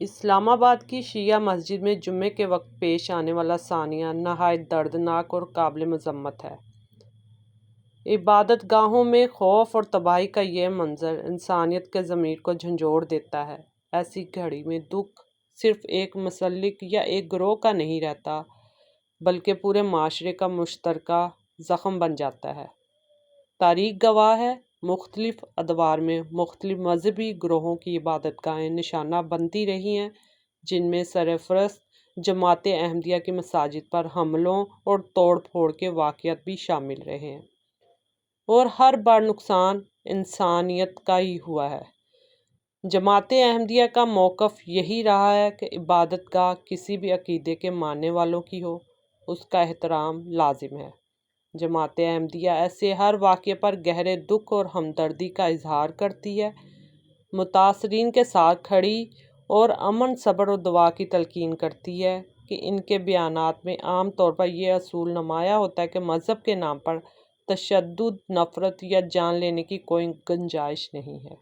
اسلام آباد کی شیعہ مسجد میں جمعے کے وقت پیش آنے والا سانیہ نہایت دردناک اور قابل مذمت ہے۔ عبادت گاہوں میں خوف اور تباہی کا یہ منظر انسانیت کے ضمیر کو جھنجھوڑ دیتا ہے۔ ایسی گھڑی میں دکھ صرف ایک مسلک یا ایک گروہ کا نہیں رہتا، بلکہ پورے معاشرے کا مشترکہ زخم بن جاتا ہے۔ تاریخ گواہ ہے، مختلف ادوار میں مختلف مذہبی گروہوں کی عبادت گاہیں نشانہ بنتی رہی ہیں، جن میں سرفرست جماعت احمدیہ کی مساجد پر حملوں اور توڑ پھوڑ کے واقعات بھی شامل رہے ہیں، اور ہر بار نقصان انسانیت کا ہی ہوا ہے۔ جماعت احمدیہ کا موقف یہی رہا ہے کہ عبادت گاہ کسی بھی عقیدے کے ماننے والوں کی ہو، اس کا احترام لازم ہے۔ جماعت احمدیہ ایسے ہر واقعے پر گہرے دکھ اور ہمدردی کا اظہار کرتی ہے، متاثرین کے ساتھ کھڑی اور امن، صبر اور دعا کی تلقین کرتی ہے کہ ان کے بیانات میں عام طور پر یہ اصول نمایاں ہوتا ہے کہ مذہب کے نام پر تشدد، نفرت یا جان لینے کی کوئی گنجائش نہیں ہے،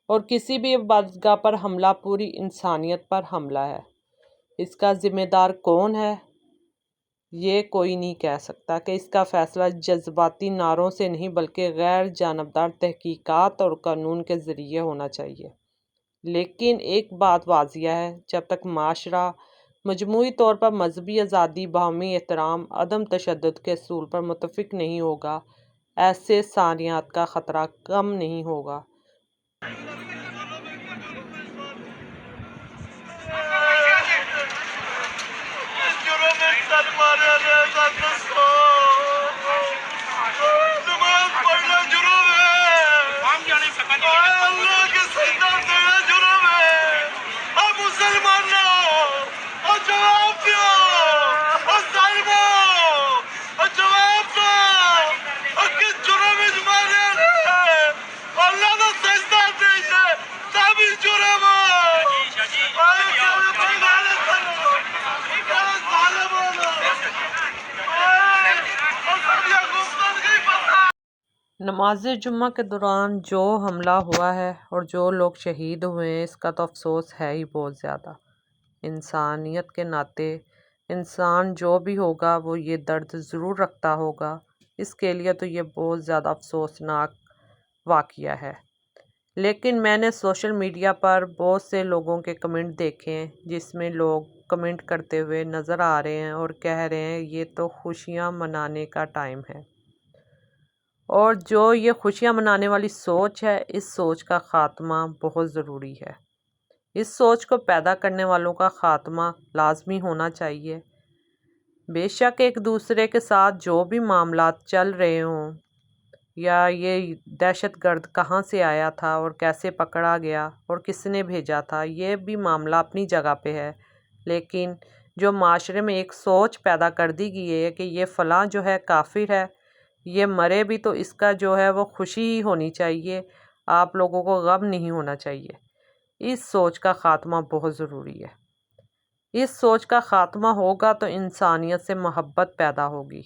اور کسی بھی عبادت گاہ پر حملہ پوری انسانیت پر حملہ ہے۔ اس کا ذمہ دار کون ہے، یہ کوئی نہیں کہہ سکتا کہ اس کا فیصلہ جذباتی نعروں سے نہیں بلکہ غیر جانبدار تحقیقات اور قانون کے ذریعے ہونا چاہیے۔ لیکن ایک بات واضح ہے، جب تک معاشرہ مجموعی طور پر مذہبی آزادی، باہمی احترام، عدم تشدد کے اصول پر متفق نہیں ہوگا، ایسے سانحات کا خطرہ کم نہیں ہوگا۔ نماز جمعہ کے دوران جو حملہ ہوا ہے اور جو لوگ شہید ہوئے ہیں، اس کا تو افسوس ہے ہی بہت زیادہ۔ انسانیت کے ناطے انسان جو بھی ہوگا وہ یہ درد ضرور رکھتا ہوگا، اس کے لیے تو یہ بہت زیادہ افسوسناک واقعہ ہے۔ لیکن میں نے سوشل میڈیا پر بہت سے لوگوں کے کمنٹ دیکھے ہیں، جس میں لوگ کمنٹ کرتے ہوئے نظر آ رہے ہیں اور کہہ رہے ہیں یہ تو خوشیاں منانے کا ٹائم ہے، اور جو یہ خوشیاں منانے والی سوچ ہے، اس سوچ کا خاتمہ بہت ضروری ہے۔ اس سوچ کو پیدا کرنے والوں کا خاتمہ لازمی ہونا چاہیے۔ بے شک ایک دوسرے کے ساتھ جو بھی معاملات چل رہے ہوں، یا یہ دہشت گرد کہاں سے آیا تھا اور کیسے پکڑا گیا اور کس نے بھیجا تھا، یہ بھی معاملہ اپنی جگہ پہ ہے، لیکن جو معاشرے میں ایک سوچ پیدا کر دی گئی ہے کہ یہ فلاں جو ہے کافر ہے، یہ مرے بھی تو اس کا جو ہے وہ خوشی ہی ہونی چاہیے، آپ لوگوں کو غم نہیں ہونا چاہیے، اس سوچ کا خاتمہ بہت ضروری ہے۔ اس سوچ کا خاتمہ ہوگا تو انسانیت سے محبت پیدا ہوگی۔